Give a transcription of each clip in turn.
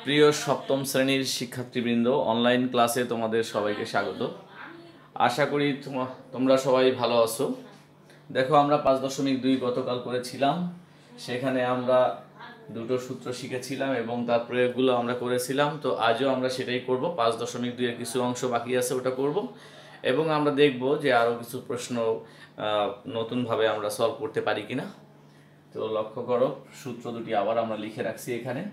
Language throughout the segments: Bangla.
প্রিয় সপ্তম শ্রেণীর শিক্ষার্থীবৃন্দ, অনলাইন ক্লাসে তোমাদের সবাইকে স্বাগত। আশা করি তোমরা সবাই ভালো আছো। দেখো, আমরা 5.2 গতকাল করেছিলাম। সেখানে আমরা দুটো সূত্র শিখেছিলাম এবং তার প্রয়োগগুলো আমরা করেছিলাম। তো আজও আমরা সেটাই করব। 5.2 এর কিছু অংশ বাকি আছে, ওটা করব এবং আমরা দেখব যে আরও কিছু প্রশ্ন নতুনভাবে আমরা সলভ করতে পারি কিনা। তো লক্ষ্য করো, সূত্র দুটি আবার আমরা লিখে রাখছি এখানে।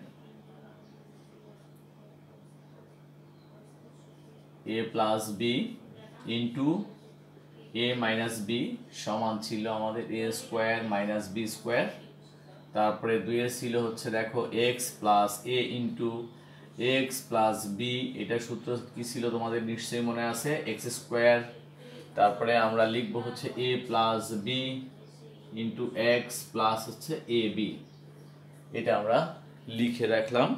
a plus B into a minus b সমান ছিল আমাদের a square minus b square. তারপরে 2 ছিল হচ্ছে দেখো এক্স প্লাস এ ইন্টু এক্স প্লাস বি। এটা সূত্র কি ছিল তোমাদের নিশ্চয়ই মনে আছে, এক্স স্কোয়ার। তারপরে আমরা লিখবো হচ্ছে A plus B into x plus হচ্ছে এ বি। এটা আমরা লিখে রাখলাম।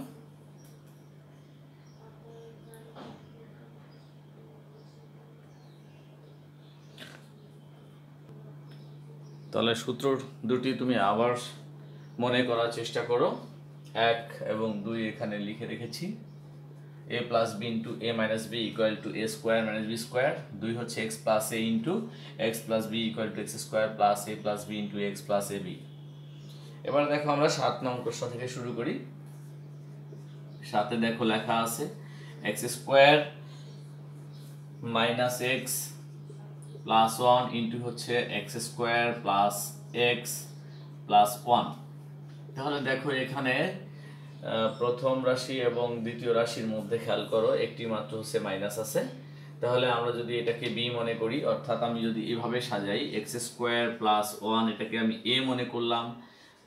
তাহলে সূত্র দুটি তুমি আবার মনে করার চেষ্টা করো। 1 এবং 2 এখানে লিখে রেখেছি। a plus B into a minus b equal to a square minus b square. 2 হচ্ছে x plus A into x plus b equal to x square plus A plus B into x plus a b. এবার দেখো, আমরা 7 নং প্রশ্ন থেকে শুরু করি। সাথে দেখো লেখা আছে X square minus X plus 1 into হচ্ছে X square plus X plus 1। তাহলে দেখো, এখানে প্রথম রাশি এবং দ্বিতীয় রাশির মধ্যে খেয়াল করো, একটি মাত্র হচ্ছে মাইনাস আছে। তাহলে আমরা যদি এটাকে বি মনে করি, অর্থাৎ আমি যদি এভাবে সাজাই এক্স স্কোয়ার প্লাস 1 এটাকে আমি এ মনে করলাম,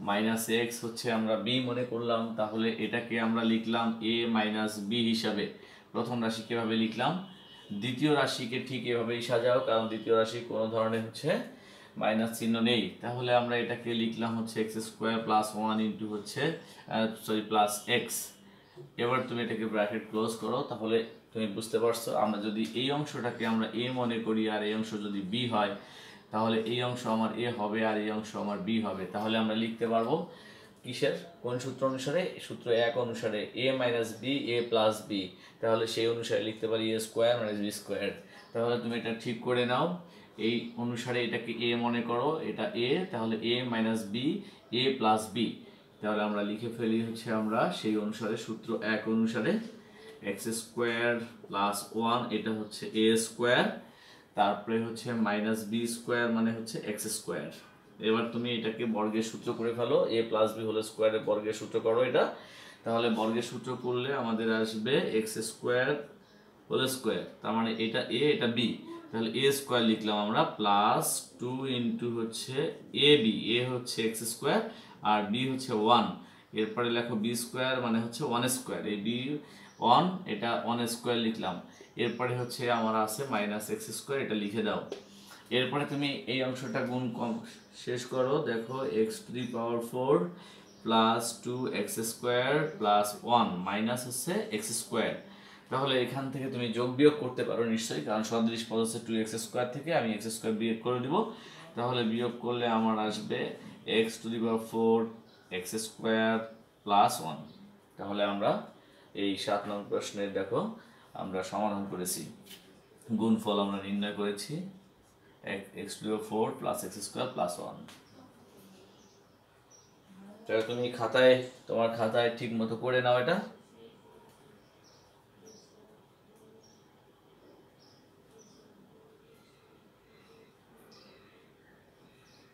মাইনাস এক্স হচ্ছে আমরা বি মনে করলাম, তাহলে এটাকে আমরা লিখলাম এ মাইনাস বি হিসাবে। প্রথম রাশি কিভাবে লিখলাম, দ্বিতীয় রাশিকে ঠিক এভাবেই সাজাও, কারণ দ্বিতীয় রাশি কোনো ধরনের হচ্ছে মাইনাস চিহ্ন নেই। তাহলে আমরা এটাকে লিখলাম হচ্ছে এক্স স্কোয়ার প্লাস 1 ইন্টু হচ্ছে প্লাস এক্স। এবার তুমি এটাকে ব্র্যাকেট ক্লোজ করো। তাহলে তুমি বুঝতে পারছো, আমরা যদি এই অংশটাকে আমরা এ মনে করি আর এই অংশ যদি বি হয়, তাহলে এই অংশ আমার এ হবে আর এই অংশ আমার বি হবে। তাহলে আমরা লিখতে পারবো কিসের, কোন সূত্র অনুসারে? সূত্র 1 অনুসারে, এ minus B A plus B. তাহলে সেই অনুসারে লিখতে পারি এ স্কোয়ার মাইনাস বি স্কোয়ার। তাহলে তুমি এটা ঠিক করে নাও, এই অনুসারে এটাকে এ মনে করো, এটা এ, তাহলে এ minus B A plus B. তাহলে আমরা লিখে ফেলি হচ্ছে আমরা সেই অনুসারে, সূত্র 1 অনুসারে এক্স স্কোয়ার প্লাস 1 এটা হচ্ছে এ স্কোয়ার, তারপরে হচ্ছে মাইনাস বি স্কোয়ার মানে হচ্ছে এক্স স্কোয়ার। এবার তুমি এটাকে বর্গের সূত্র করে ফেলো, এ প্লাস বি হোল স্কোয়ারের বর্গের সূত্র করো এটা। তাহলে বর্গের সূত্র করলে আমাদের আসবে এক্স স্কোয়ার হোল স্কোয়ার, তার মানে এটা এ এটা বি। তাহলে এ স্কোয়ার লিখলাম আমরা প্লাস 2 ইন্টু হচ্ছে এ বি। এ হচ্ছে এক্স স্কোয়ার আর বি হচ্ছে 1। এরপরে লেখো বি স্কোয়ার মানে হচ্ছে 1 স্কোয়ার। এই বি 1 এটা 1 স্কোয়ার লিখলাম। এরপরে হচ্ছে আমার আছে মাইনাস এক্স স্কোয়ার, এটা লিখে দাও। এরপরে তুমি এই অংশটা গুণ শেষ করো। দেখো x two the power 4 plus 2 x square plus 1 minus হচ্ছে এক্স স্কোয়ার। তাহলে এখান থেকে তুমি যোগ বিয়োগ করতে পারো নিশ্চয়ই, কারণ সদৃশ পদ হচ্ছে 2x স্কোয়ার থেকে আমি এক্স স্কোয়ার বিয়োগ করে দিব। তাহলে বিয়োগ করলে আমার আসবে x two the power 4 x square plus 1। তাহলে আমরা এই 7 নং প্রশ্নের দেখো আমরা সমাধান করেছি, গুণফল আমরা নির্ণয় করেছি x two the power 4 plus x square plus 1। তাহলে তুমি তোমার খাতায় ঠিক মতো করে নাও এটা।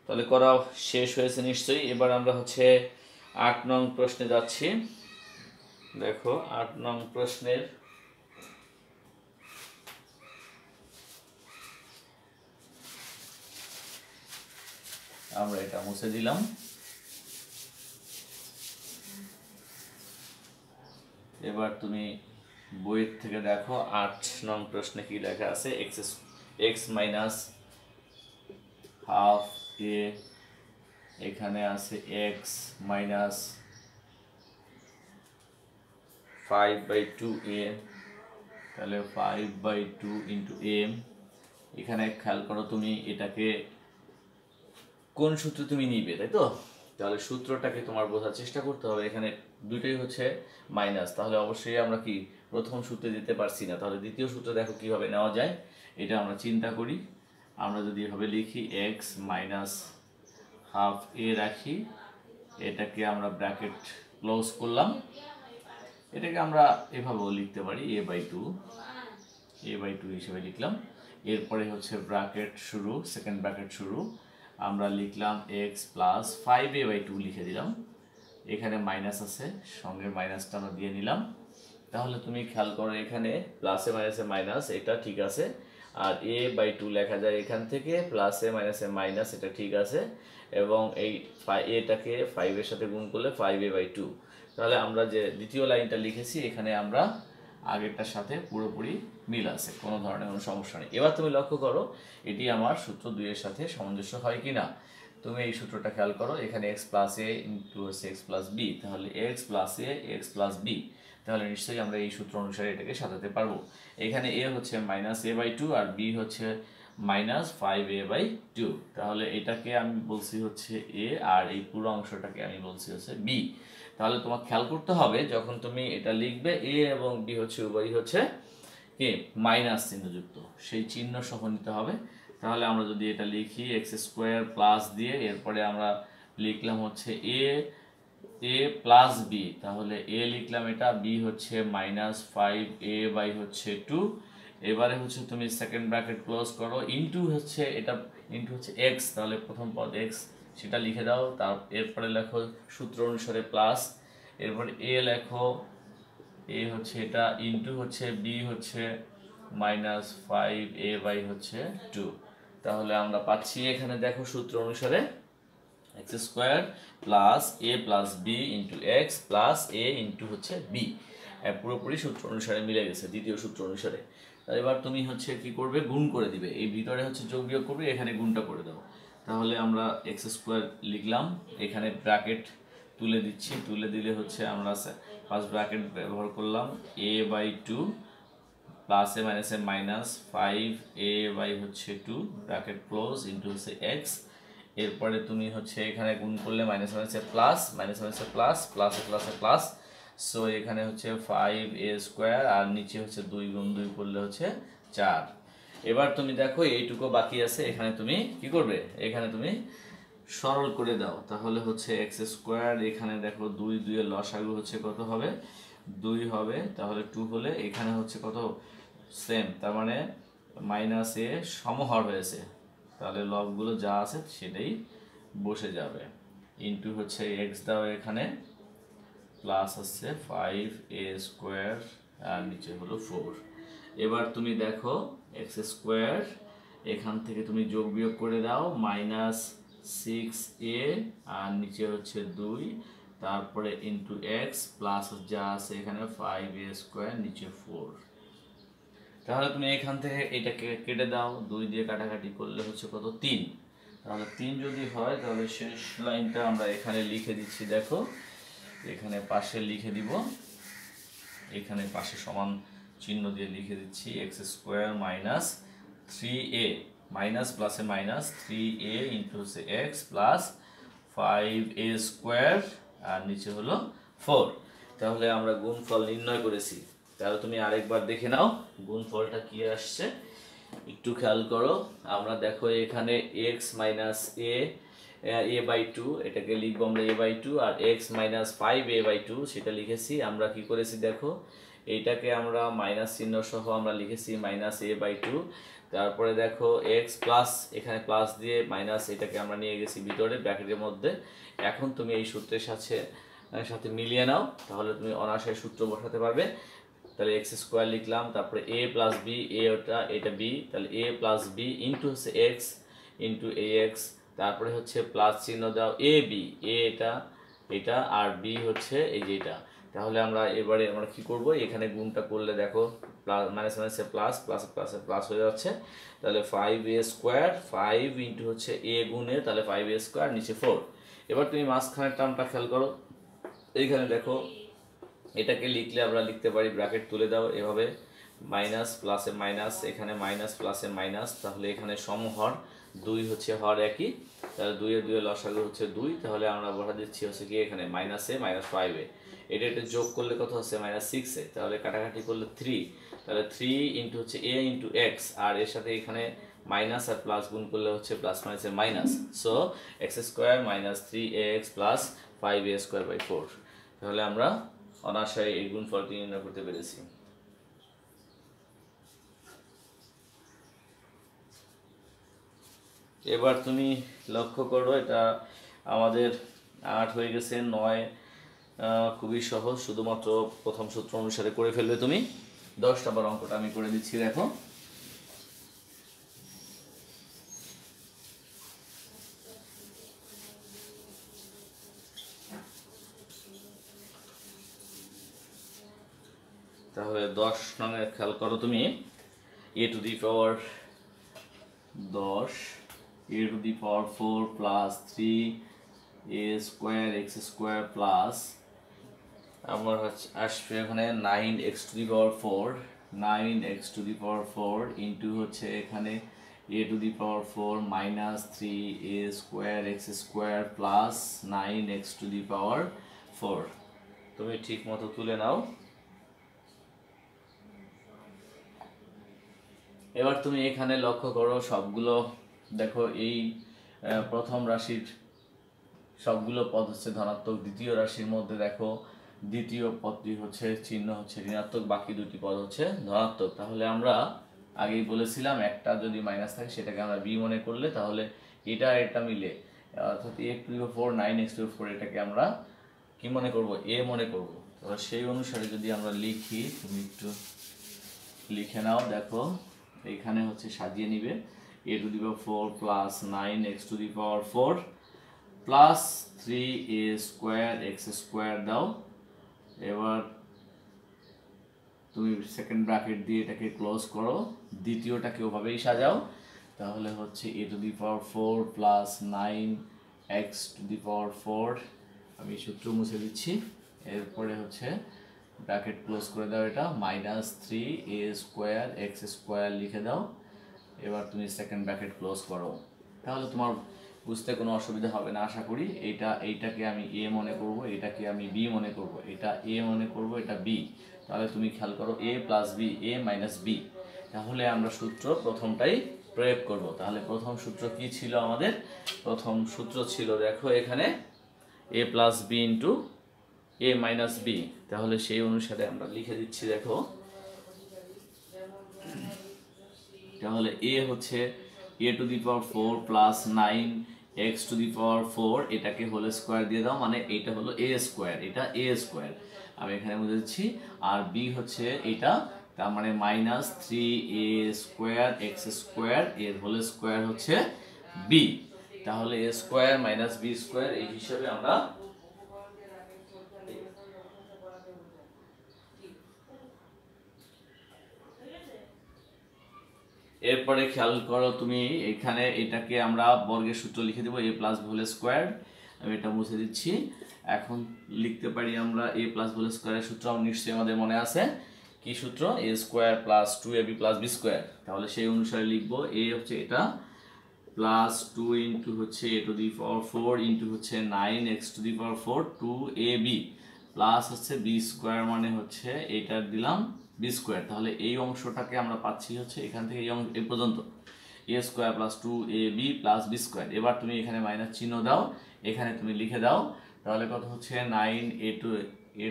তাহলে করা শেষ হয়েছে নিশ্চয়ই। এবার আমরা হচ্ছে 8 নং প্রশ্নে যাচ্ছি। দেখো 8 নং প্রশ্নের আমরা এটা মুছে দিলাম। এবার তুমি বইয়ের থেকে দেখো 8 নং প্রশ্নে কি লেখা আছে, এক্স মাইনাস হাফ এ, এখানে আছে এক্স মাইনাস 5/2 এ, তাহলে 5/2 ইন্টু এ। এখানে খেয়াল করো, তুমি এটাকে কোন সূত্র তুমি নিবে, তাই তো? তাহলে সূত্রটাকে তোমার বোঝার চেষ্টা করতে হবে। এখানে দুইটাই হচ্ছে মাইনাস, তাহলে অবশ্যই আমরা কি প্রথম সূত্রে দিতে পারছি না, তাহলে দ্বিতীয় সূত্রে দেখো কিভাবে নেওয়া যায় এটা আমরা চিন্তা করি। আমরা যদি এভাবে লিখি এক্স মাইনাস হাফ এ রাখি, এটাকে আমরা ব্র্যাকেট ক্লোজ করলাম, এটাকে আমরা এভাবেও লিখতে পারি a/2 হিসেবে লিখলাম। এরপরে হচ্ছে ব্র্যাকেট শুরু, সেকেন্ড ব্র্যাকেট শুরু, আমরা লিখলাম x প্লাস 5a/2 লিখে দিলাম। এখানে মাইনাস আছে, সঙ্গে মাইনাসটা আমরা দিয়ে নিলাম। তাহলে তুমি খেয়াল করো এখানে প্লাসে মাইনাসে মাইনাস, এটা ঠিক আছে। আর a/2 লেখা যায় এখান থেকে, প্লাসে মাইনাসে মাইনাস, এটা ঠিক আছে। এবং এই এটাকে 5 এর সাথে গুণ করলে 5a/2। তাহলে আমরা যে দ্বিতীয় লাইনটা লিখেছি এখানে আমরা আগেরটার সাথে পুরোপুরি মিল আছে, কোনো ধরনের কোনো সমস্যা নেই। এবার তুমি লক্ষ্য করো এটি আমার সূত্র 2 এর সাথে সামঞ্জস্য হয় কিনা। তুমি এই সূত্রটা খেয়াল করো, এখানে x প্লাস এ ইন্টু হচ্ছে x প্লাস বি, তাহলে x প্লাস এ এক্স প্লাস বি, তাহলে নিশ্চয়ই আমরা এই সূত্র অনুসারে এটাকে সাজাতে পারবো। এখানে a হচ্ছে মাইনাস a/2 আর b হচ্ছে মাইনাস 5a/2, তাহলে এটাকে আমি বলছি হচ্ছে a আর এই পুরো অংশটাকে আমি বলছি হচ্ছে b। তাহলে তোমার খেয়াল করতে হবে যখন তুমি এটা লিখবে a এবং b হচ্ছে উভয়ই হচ্ছে কি মাইনাস চিহ্নযুক্ত, সেই চিহ্ন সহ নিতে হবে। তাহলে আমরা যদি এটা লিখি এক্স স্কোয়ার প্লাস দিয়ে, এরপরে আমরা লিখলাম হচ্ছে এ প্লাস বি, তাহলে এ লিখলাম, এটা বি হচ্ছে মাইনাস 5a/2। এবারে হচ্ছে তুমি সেকেন্ড ব্র্যাকেট ক্লোজ করো, ইনটু হচ্ছে এটা ইনটু হচ্ছে এক্স, তাহলে প্রথম পদ এক্স সেটা লিখে দাও। এরপরে লেখো সূত্র অনুসারে প্লাস, এরপরে এ লেখো, এ হচ্ছে এটা ইনটু হচ্ছে বি হচ্ছে মাইনাস 5a/2। তাহলে আমরা পাচ্ছি এখানে দেখো সূত্র অনুসারে এক্স স্কোয়ার প্লাস এ plus B into x plus এ ইন্টু হচ্ছে বি, পুরোপুরি সূত্র অনুসারে মিলে গেছে দ্বিতীয় সূত্র অনুসারে। এবার তুমি হচ্ছে কি করবে, গুণ করে দিবে, এই ভিতরে হচ্ছে যোগ বিয়োগ করবে, এখানে গুণটা করে দাও। তাহলে আমরা এক্স স্কোয়ার লিখলাম, এখানে ব্র্যাকেট তুলে দিচ্ছি, তুলে দিলে হচ্ছে আমরা ফার্স্ট ব্র্যাকেট ব্যবহার করলাম a/2 প্লাসে মাইনাসে minus 5a/2 bracket close into হচ্ছে এক্স। এরপরে তুমি হচ্ছে এখানে গুণ করলে মাইনাস মাইনাসে প্লাস, মাইনাস মাইনাসে প্লাস, প্লাসে প্লাসে প্লাস, সো এখানে হচ্ছে 5a² আর নিচে হচ্ছে 2 গুণ 2 করলে হচ্ছে 4। এবার তুমি দেখো এইটুকু বাকি আছে, এখানে তুমি কি করবে, এখানে তুমি সরল করে দাও। তাহলে হচ্ছে এক্স স্কোয়ার, এখানে দেখো 2 2 এর লসাগু হচ্ছে কত হবে, 2 হবে, তাহলে 2 হলে এখানে হচ্ছে কত সেম, তার মানে মাইনাস এ সমহর হয়েছে, তাহলে লবগুলো যা আছে সেটাই বসে যাবে। ইন্টু হচ্ছে এক্স দাও এখানে, প্লাস হচ্ছে 5a² আর নিচে হলো 4। এবার তুমি দেখো এক্স স্কোয়ার, এখান থেকে তুমি যোগ বিয়োগ করে দাও, মাইনাস 6a আর নিচে হচ্ছে 2, তারপরে ইন্টু এক্স প্লাস যা আছে এখানে 5a² নিচে 4। তাহলে তুমি এখান থেকে এটাকে কেটে দাও, 2 দিয়ে কাটাকাটি করলে হচ্ছে কত 3। তাহলে 3 যদি হয় তাহলে শেষ লাইনটা আমরা এখানে লিখে দিচ্ছি, দেখো এখানে পাশে লিখে দিব, এখানে পাশে সমান চিহ্ন দিয়ে লিখে দিচ্ছি x square minus 3a, minus প্লাসে মাইনাস 3a ইন্টু হচ্ছে এক্স প্লাস 5a² আর নিচে হলো 4। তাহলে আমরা গুণফল নির্ণয় করেছি। তাহলে তুমি আরেকবার দেখে নাও গুণফলটা কি আসছে, একটু খেয়াল করো। আমরা দেখো এখানে x মাইনাস a/2, এটাকে লিখবো আমরা a/2, আর x মাইনাস 5a/2 সেটা লিখেছি। আমরা কি করেছি দেখো, এইটাকে আমরা মাইনাস চিহ্ন সহ আমরা লিখেছি মাইনাস a/2। তারপরে দেখো x প্লাস, এখানে প্লাস দিয়ে মাইনাস, এটাকে আমরা নিয়ে গেছি ভিতরে ব্র্যাকেটের মধ্যে। এখন তুমি এই সূত্রের সাথে মিলিয়ে নাও, তাহলে তুমি অনায়াসে সূত্র বসাতে পারবে। তাহলে এক্স স্কোয়ার লিখলাম, তারপরে a প্লাস বি, এটা b, তাহলে a প্লাস বি ইন্টু হচ্ছে এক্স ইন্টু ax, তারপরে হচ্ছে প্লাস চিহ্ন দাও ab, a এটা আর b হচ্ছে এই যে এটা। তাহলে এবারে আমরা কি করব, এখানে গুণটা করলে দেখো প্লাস মাইনাস মাইনাসে প্লাস, প্লাসে প্লাসে প্লাস হয়ে যাচ্ছে। তাহলে 5a² 5 ইন্টু হচ্ছে a গুণে, তাহলে 5a² নিচে 4। এবার তুমি মাঝখানের টার্মটা খেয়াল করো, এইখানে দেখো এটাকে লিখলে আমরা লিখতে পারি, ব্র্যাকেট তুলে দাও এভাবে, মাইনাস প্লাসে মাইনাস, এখানে মাইনাস প্লাসে মাইনাস, তাহলে এখানে সমহর 2 হচ্ছে হর একই। তাহলে 2 এর 2 এর লসাগু হচ্ছে 2, তাহলে আমরা বসা দিচ্ছি হচ্ছে কি এখানে -a -5a, এটা যোগ করলে কত হচ্ছে -6a, তাহলে কাটাকাটি করলে 3, তাহলে 3 ইন্টু হচ্ছে a ইন্টু x, আর এর সাথে এখানে মাইনাস আর প্লাস গুণ করলে হচ্ছে প্লাস মাইনাসের minus, so x square minus 3ax plus 5a square by 4। তাহলে আমরা অনায়াসে এই গুণফলটি নির্ণয় করতে পেরেছি। এবার তুমি লক্ষ্য করো, এটা আমাদের 8 হয়ে গেছে, 9 খুবই সহজ, শুধুমাত্র প্রথম সূত্র অনুসারে করে ফেলবে তুমি। 10 নম্বর অঙ্কটা আমি করে দিচ্ছি, দেখো। তাহলে 10 নংয়ে খেয়াল করো তুমি, a to the power 10 a to the power 4 plus 3a square X square plus আমার আসবে এখানে 9x to the power 4, 9x to the power 4 into হচ্ছে এখানে a to the power 4 minus 3a square X square plus 9x to the power 4। তুমি ঠিক মতো তুলে নাও। এবার তুমি এখানে লক্ষ্য করো, সবগুলো দেখো এই প্রথম রাশির সবগুলো পদ হচ্ছে ধনাত্মক, দ্বিতীয় রাশির মধ্যে দেখো দ্বিতীয় পদটি হচ্ছে চিহ্ন হচ্ছে ঋণাত্মক, বাকি দুটি পদ হচ্ছে ধনাত্মক। তাহলে আমরা আগেই বলেছিলাম একটা যদি মাইনাস থাকে সেটাকে আমরা বি মনে করলে, তাহলে এটা এটা মিলে অর্থাৎ a to the power 9x to the power 4 এটাকে আমরা কি মনে করব, a মনে করব। তাহলে সেই অনুসারে যদি আমরা লিখি, তুমি একটু লিখে নাও, দেখো এখানে হচ্ছে সাজিয়ে নিবে a to the power 4 plus 9x to the power 4 plus 3a square X square দাও। এবার তুমি সেকেন্ড ব্র্যাকেট দিয়ে এটাকে ক্লোজ করো, দ্বিতীয়টাকে ওভাবেই সাজাও। তাহলে হচ্ছে a to the power 4 plus 9x to the power 4, আমি সূত্র মুছে দিচ্ছি। এরপরে হচ্ছে ব্র্যাকেট ক্লোজ করে দাও, এটা minus 3a square X square লিখে দাও। এবার তুমি সেকেন্ড ব্র্যাকেট ক্লোজ করো। তাহলে তোমার বুঝতে কোনো অসুবিধা হবে না আশা করি। এইটাকে আমি a মনে করব, এটাকে আমি b মনে করব, এটা a মনে করব, এটা b। তাহলে তুমি খেয়াল করো a plus b, a minus b। তাহলে আমরা সূত্র প্রথমটাই প্রয়োগ করব। তাহলে প্রথম সূত্র কি ছিল আমাদের? প্রথম সূত্র ছিল দেখো এখানে a plus b into a minus b। তাহলে সেই অনুসারে আমরা লিখে দিচ্ছি, দেখো। তাহলে a হচ্ছে a to the power 4 plus 9x to the power 4, এটাকে হোল স্কোয়ার দিয়ে দাও, মানে এটা হলো a স্কোয়ার, এটা a স্কোয়ার আমি এখানে বুঝে দিচ্ছি। আর b হচ্ছে এটা, তার মানে minus 3a square X square এর হোল স্কোয়ার হচ্ছে b। তাহলে a square minus b square এই হিসাবে আমরা এরপরে খেয়াল করো তুমি এখানে এটাকে আমরা বর্গের সূত্র লিখে দেবো, a প্লাস হোল স্কোয়ার। আমি এটা মুছে দিচ্ছি। এখন লিখতে পারি আমরা a প্লাস হোল স্কোয়ারের সূত্র নিশ্চয়ই আমাদের মনে আছে। কি সূত্র? a square plus 2ab plus b square. তাহলে সেই অনুসারে লিখবো a হচ্ছে এটা প্লাস 2 ইন্টু হচ্ছে a to the power 4 into হচ্ছে 9x to the power 4 2ab plus হচ্ছে b স্কোয়ার, মানে হচ্ছে এইটার দিলাম বি স্কোয়ার। তাহলে এই অংশটাকে আমরা পাচ্ছি হচ্ছে এখান থেকে এই পর্যন্ত a square plus 2ab plus B square. এবার তুমি এখানে মাইনাস চিহ্ন দাও, এখানে তুমি লিখে দাও। তাহলে কত হচ্ছে 9a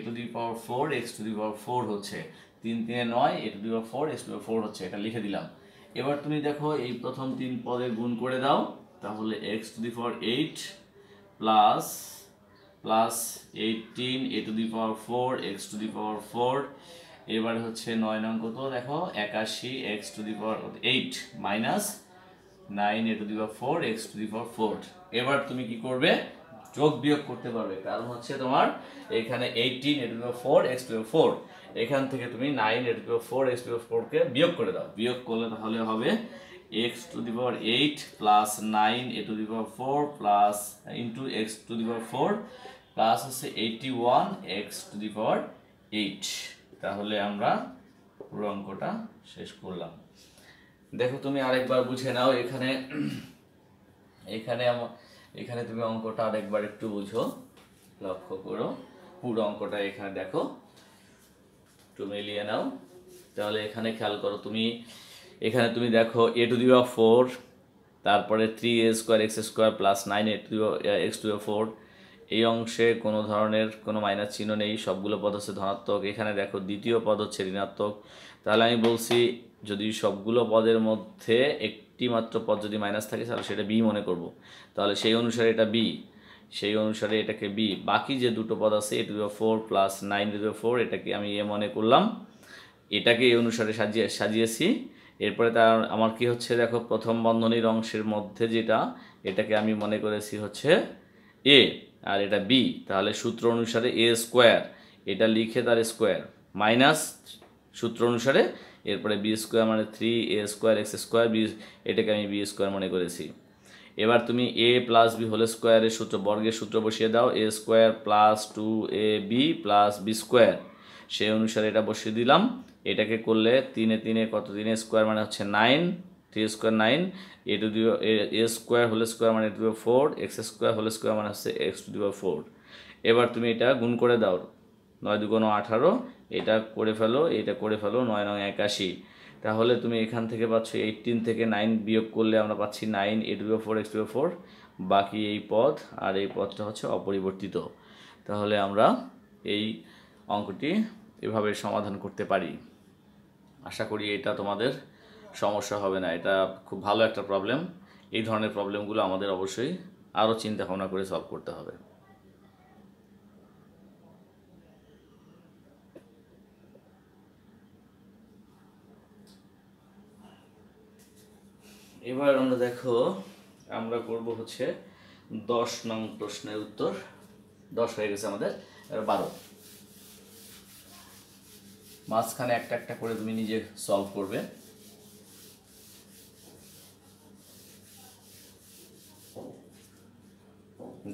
to the power 4 x to the power 4 হচ্ছে 3 3 9 a to the power 4 x to the power 4 হচ্ছে, এটা লিখে দিলাম। এবার তুমি দেখো এই প্রথম 3 পদে গুণ করে দাও। তাহলে x to the power 8 plus 18 a to the power 4 x to the power 4। এবারে হচ্ছে 9 নং কত দেখো 81 x to the power 8 minus 9 a to the power 4 x to the power 4। এবার তুমি কি করবে? যোগ বিয়োগ করতে পারবে, কারণ হচ্ছে তোমার এখানে 18 a to the power 4 x to the power 4, এখান থেকে তুমি 9 a to the power 4 x to the power 4 কে বিয়োগ করে দাও। বিয়োগ করলে তাহলে হবে x to the power 8 plus 9 a to the power 4 plus into x to the power 4 plus হচ্ছে 81 x টু দি পাওয়ার 8। তাহলে আমরা পুরো অঙ্কটা শেষ করলাম। দেখো তুমি আরেকবার বুঝে নাও, এখানে এখানে তুমি অঙ্কটা আরেকবার একটু বুঝো, লক্ষ্য করো, পুরো অঙ্কটা এখানে দেখো, একটু মিলিয়ে নাও। তাহলে এখানে খেয়াল করো, এখানে তুমি দেখো a⁴, তারপরে 3a² x² প্লাস 9x⁴, এই অংশে কোনো ধরনের কোনো মাইনাস চিহ্ন নেই, সবগুলো পদ হচ্ছে ধনাত্মক। এখানে দেখো দ্বিতীয় পদ হচ্ছে ঋণাত্মক। তাহলে আমি বলছি যদি সবগুলো পদের মধ্যে একটি মাত্র পদ যদি মাইনাস থাকে তাহলে সেটা বি মনে করব। তাহলে সেই অনুসারে এটা বি, সেই অনুসারে এটাকে বি। বাকি যে দুটো পদ আছে a⁴ প্লাস 9a⁴, এটাকে আমি এ মনে করলাম, এটাকে এই অনুসারে সাজিয়েছি। এরপরে তার আমার কি হচ্ছে দেখো, প্রথম বন্ধনীর অংশের মধ্যে যেটা, এটাকে আমি মনে করেছি হচ্ছে এ, আর এটা বি। তাহলে সূত্র অনুসারে a², এটা লিখে তার স্কোয়ার মাইনাস সূত্র অনুসারে, এরপরে b² মানে 3a² x², বি, এটাকে আমি b² মনে করেছি। এবার তুমি a প্লাস বি হোল স্কোয়ারের সূত্র, বর্গের সূত্র বসিয়ে দাও, a² plus 2ab plus b², সেই অনুসারে এটা বসিয়ে দিলাম। এটাকে করলে 3 কত, 3 মানে হচ্ছে 9, 3² 9, a² হোল স্কোয়ার মানে a⁴, x² হোল স্কোয়ার মানে হচ্ছে x⁴। এবার তুমি এটা গুণ করে দাও, 9 × 2 = 18, এটা করে ফেলো, এটা করে ফেলো, 9 × 9 = 81। তাহলে তুমি এখান থেকে পাচ্ছ 18 থেকে 9 বিয়োগ করলে আমরা পাচ্ছি 9a⁴ x⁴, বাকি এই পদ আর এই পদটা হচ্ছে অপরিবর্তিত। তাহলে আমরা এই অঙ্কটি এভাবে সমাধান করতে পারি। আশা করি এটা তোমাদের সমস্যা হবে না, এটা খুব ভালো একটা প্রবলেম। এই ধরনের প্রবলেমগুলো আমাদের অবশ্যই আরও চিন্তা ভাবনা করে সলভ করতে হবে। এবার আমরা দেখো, আমরা করব হচ্ছে 10 নং প্রশ্নের উত্তর। 10 হয়ে গেছে আমাদের, এবার 12। মাঝখানে একটা একটা করে তুমি নিজে সলভ করবে।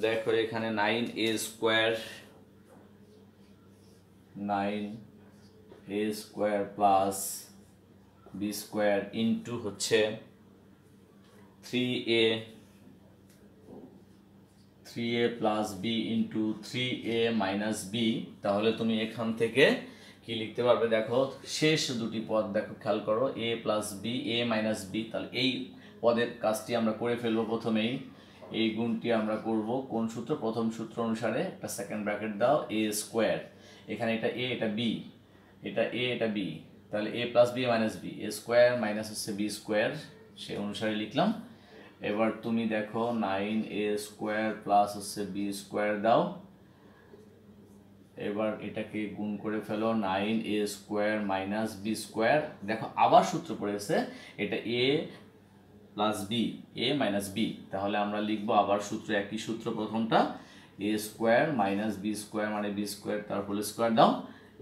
দেখো এখানে 9a² প্লাস b² ইন্টু হচ্ছে 3a plus B into 3a minus B. তাহলে তুমি এখান থেকে কি লিখতে পারবে দেখো, শেষ দুটি পদ দেখো, খেয়াল করো, a plus B, a minus B. তাহলে এই পদের কাজটি আমরা করে ফেলবো। প্রথমেই এই গুণটি আমরা করব কোন সূত্র, প্রথম সূত্র অনুসারে। একটা সেকেন্ড ব্র্যাকেট দাও, a², এখানে এটা a, এটা b, এটা a, এটা b, তাহলে a plus B minus B, a² minus হচ্ছে b², সে অনুসারে লিখলাম। এবার তুমি দেখো 9a² প্লাস হচ্ছে b² দাও, এবার এটাকে গুণ করে ফেলো, 9a² মাইনাস b²। দেখো আবার সূত্র পড়েছে, এটা a plus B, a minus B. তাহলে আমরা লিখবো আবার সূত্র, একই সূত্র, প্রথমটা a² মাইনাস b² মানে b² তার হোল স্কোয়ার দাও।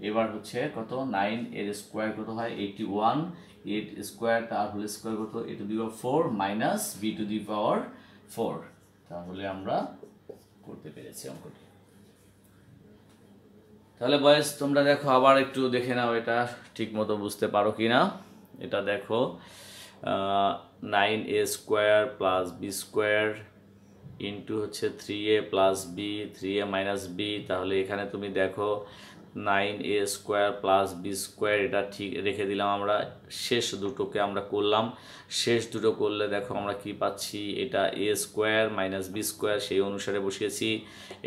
এবার হচ্ছে কত, 9 এর স্কোয়ার কত হয় 81, 8² তার হোল স্কোয়ার কত a⁴ মাইনাস b⁴। তাহলে আমরা করতে পেরেছি অঙ্কটি। তাহলে বয়েস তোমরা দেখো আবার একটু দেখে নাও এটা ঠিক মতো বুঝতে পারো কি না। এটা দেখো 9a² প্লাস b² ইন্টু হচ্ছে 3a plus B, 3a minus B. তাহলে এখানে তুমি দেখো 9a² প্লাস b², এটা ঠিক রেখে দিলাম আমরা। শেষ দুটোকে আমরা করলাম, শেষ দুটো করলে দেখো আমরা কি পাচ্ছি, এটা a² মাইনাস b², সেই অনুসারে বসিয়েছি,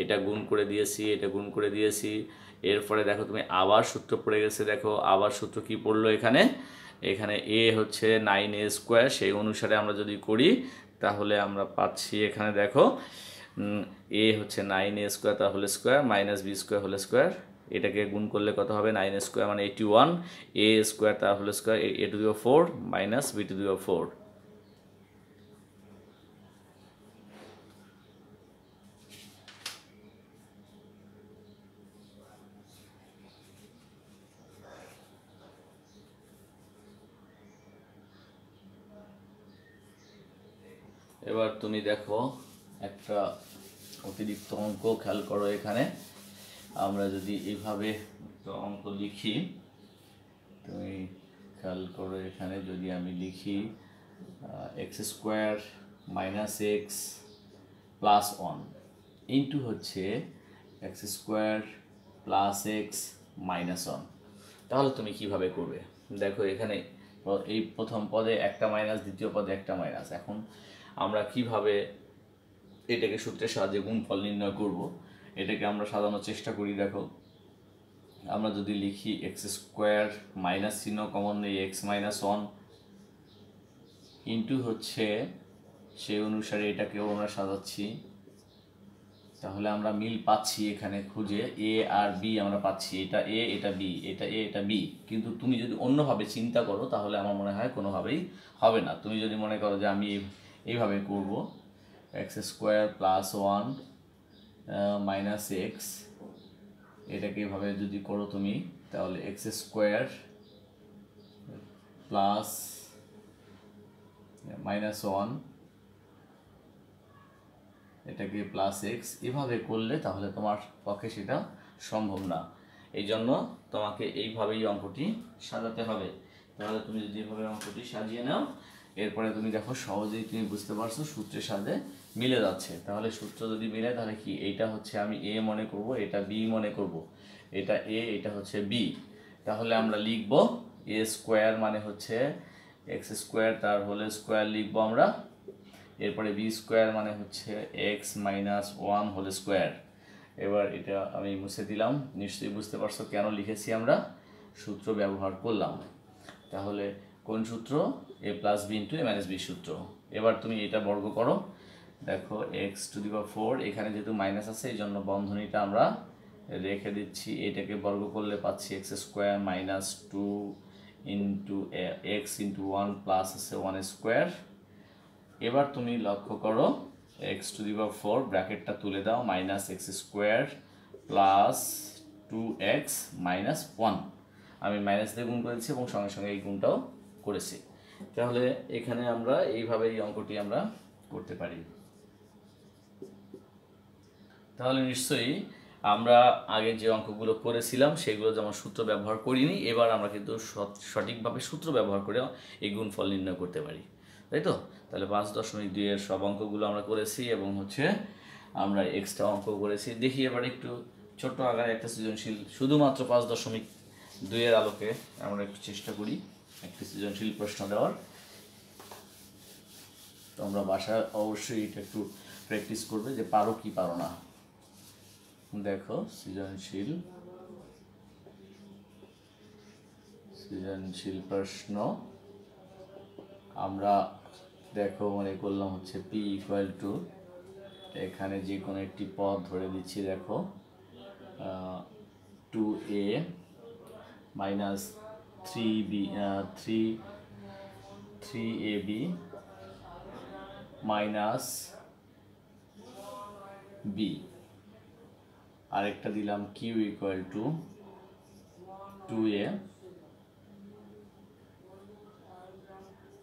এটা গুণ করে দিয়েছি, এটা গুণ করে দিয়েছি। এরপরে দেখো তুমি আবার সূত্র পড়ে গেছে, দেখো আবার সূত্র কি পড়লো এখানে, এখানে a হচ্ছে 9a², সেই অনুসারে আমরা যদি করি তাহলে আমরা পাচ্ছি এখানে দেখো a হচ্ছে 9a² তার whole square minus b² whole square, এটাকে গুণ করলে কত হবে, 9a² মানে 81, a² তার whole square a⁴ minus b⁴। এবার তুমি দেখো একটা অতিরিক্ত অঙ্ক খেয়াল করো, এখানে আমরা যদি এইভাবে একটা অঙ্ক লিখি, তুমি খেয়াল করো, এখানে যদি আমি লিখি x² minus x plus 1 into হচ্ছে X square plus X minus 1। তাহলে তুমি কিভাবে করবে? দেখো এখানে এই প্রথম পদে একটা মাইনাস, দ্বিতীয় পদে একটা মাইনাস। এখন আমরা কিভাবে এটাকে সূত্রের সাহায্যে গুণফল নির্ণয় করব, এটাকে আমরা সাজানোর চেষ্টা করি। দেখো আমরা যদি লিখি এক্স স্কোয়ার মাইনাস চিহ্ন কমন নেই এক্স মাইনাস 1 ইন্টু হচ্ছে সেই অনুসারে এটাকেও আমরা সাজাচ্ছি। তাহলে আমরা মিল পাচ্ছি এখানে খুঁজে, এ আর বি আমরা পাচ্ছি, এটা এ এটা বি, এটা এ এটা বি। কিন্তু তুমি যদি অন্যভাবে চিন্তা করো তাহলে আমার মনে হয় কোনোভাবেই হবে না। তুমি যদি মনে করো যে আমি এইভাবে করব, x square plus 1 minus x, এটাকে এভাবে যদি করো তুমি, তাহলে এক্স স্কোয়ার প্লাস মাইনাস 1 এটাকে প্লাস এক্স, এভাবে করলে তাহলে তোমার পক্ষে সেটা সম্ভব না। এই জন্য তোমাকে এইভাবেই অঙ্কটি সাজাতে হবে। তাহলে তুমি যদি এভাবে অঙ্কটি সাজিয়ে নাও, এরপরে তুমি দেখো সহজেই তুমি বুঝতে পারছো সূত্রের সাথে মিলে যাচ্ছে। তাহলে সূত্র যদি মিলে তাহলে কি, এইটা হচ্ছে আমি এ মনে করব, এটা বি মনে করব, এটা এ এটা হচ্ছে বি। তাহলে আমরা লিখব এ স্কোয়ার মানে হচ্ছে এক্স স্কোয়ার, তার হোল স্কোয়ার লিখবো আমরা। এরপরে বি স্কোয়ার মানে হচ্ছে এক্স মাইনাস 1 হোল স্কোয়ার। এবার এটা আমি মুছে দিলাম। নিশ্চয়ই বুঝতে পারছো কেন লিখেছি, আমরা সূত্র ব্যবহার করলাম। তাহলে কোন সূত্র? এ plus B into a minus B সূত্র। এবার তুমি এটা বর্গ করো। দেখো এক্স টু দি পাওয়ার 4, এখানে যেহেতু মাইনাস আছে এই জন্য বন্ধনীটা আমরা রেখে দিচ্ছি। এটাকে বর্গ করলে পাচ্ছি x square minus 2 into x into 1 plus আছে 1 স্কোয়ার। এবার তুমি লক্ষ্য করো এক্স টু দি পাওয়ার 4 ব্র্যাকেটটা তুলে দাও, minus x square plus 2x minus 1। আমি মাইনাস দিয়ে গুণ করেছি এবং সঙ্গে সঙ্গে এই গুণটাও করেছি। তাহলে এখানে আমরা এইভাবে এই অঙ্কটি আমরা করতে পারি। তাহলে নিশ্চয়ই আমরা আগে যে অঙ্কগুলো করেছিলাম সেগুলো যেমন সূত্র ব্যবহার করিনি, এবার আমরা কিন্তু সঠিকভাবে সূত্র ব্যবহার করে এই গুণফল নির্ণয় করতে পারি, তাই তো? তাহলে 5.2 এর সব অঙ্কগুলো আমরা করেছি এবং হচ্ছে আমরা এক্সট্রা অঙ্ক করেছি। দেখি এবার একটু ছোট্ট আকারে একটা সৃজনশীল শুধুমাত্র 5.2 এর আলোকে আমরা একটু চেষ্টা করি একটি সৃজনশীল প্রশ্ন দেওয়ার। তোমরা বাসায় অবশ্যই এটা একটু প্র্যাকটিস করবে যে পারো কি পারো না। দেখো সৃজনশীল প্রশ্ন আমরা দেখো মনে করলাম হচ্ছে পি ইকুয়াল টু, এখানে যে কোনো একটি পদ ধরে দিচ্ছি। দেখো 2a minus 3ab minus b, আরেকটা দিলাম q equal to 2a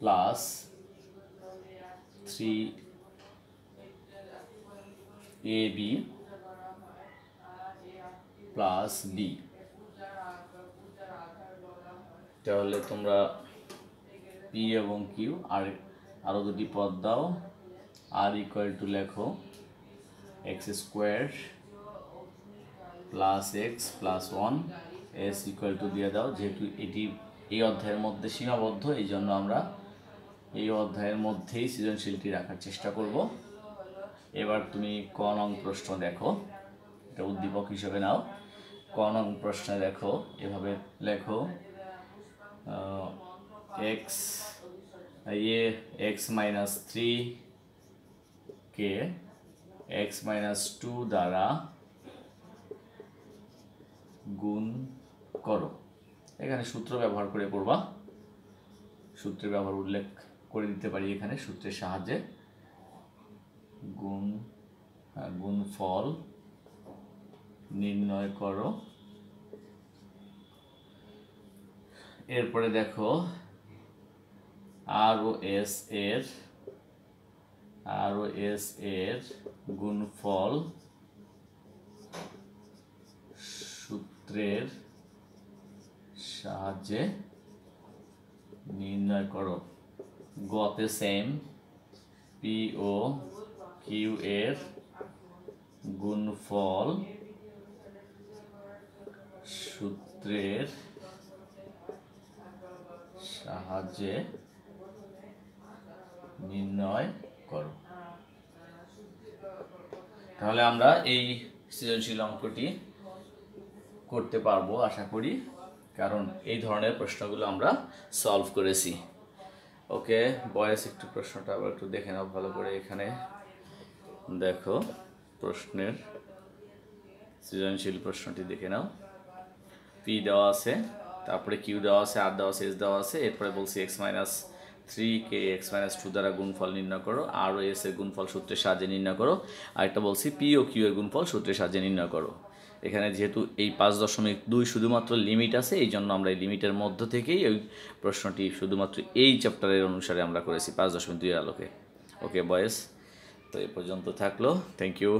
plus 3ab plus b। তাহলে তোমরা p এবং q আরো দুটি পদ দাও। r ইকুয়াল টু লেখো x square plus X plus 1, s equal to দিয়ে দাও। যেহেতু এটি এই অধ্যায়ের মধ্যে সীমাবদ্ধ এই জন্য আমরা এই অধ্যায়ের মধ্যেই সৃজনশীলটি রাখার চেষ্টা করব। এবার তুমি ক নং প্রশ্ন দেখো, এটা উদ্দীপক হিসেবে নাও। ক নং প্রশ্নে দেখো এভাবে লেখো এক্স মাইনাস 3 কে এক্স মাইনাস 2 দ্বারা গুণ করো। এখানে সূত্র ব্যবহার করে করবা, সূত্রের ব্যবহার উল্লেখ করে দিতে পারি এখানে সূত্রের সাহায্যে। গুণফল নির্ণয় করো। এরপরে দেখো আর ও এস এর গুণফল সূত্রের সাহায্যে নির্ণয় করো। গতে সেম, পি ও কিউ এর গুণফল সূত্রের সাহায্যে নির্ণয় করো। তাহলে আমরা এই সৃজনশীল অঙ্কটি করতে পারবো আশা করি, কারণ এই ধরনের প্রশ্নগুলো আমরা সলভ করেছি। ওকে বয়েস, একটু প্রশ্নটা আবার একটু দেখে নাও ভালো করে। এখানে দেখো প্রশ্নের সৃজনশীল প্রশ্নটি দেখে নাও। পি দেওয়া আছে, তারপরে কিউ দেওয়া আছে, আর দেওয়া আছে, এস দেওয়া আছে, এরপরে বলছি x-3 কে x-2 দ্বারা গুণফল নির্ণয় করো, আর ও এস এর গুণফল সূত্রের সাহায্যে নির্ণয় করো। আর একটা বলছি পি ও কিউ এর গুণফল সূত্রের সাহায্যে নির্ণয় করো। এখানে যেহেতু এই 5.2 শুধুমাত্র লিমিট আছে, এই জন্য আমরা এই লিমিটের মধ্য থেকেই ওই প্রশ্নটি শুধুমাত্র এই চ্যাপ্টারের অনুসারে আমরা করেছি 5.2 এর আলোকে। ওকে বয়েস, তো এই পর্যন্ত থাকলো। Thank you.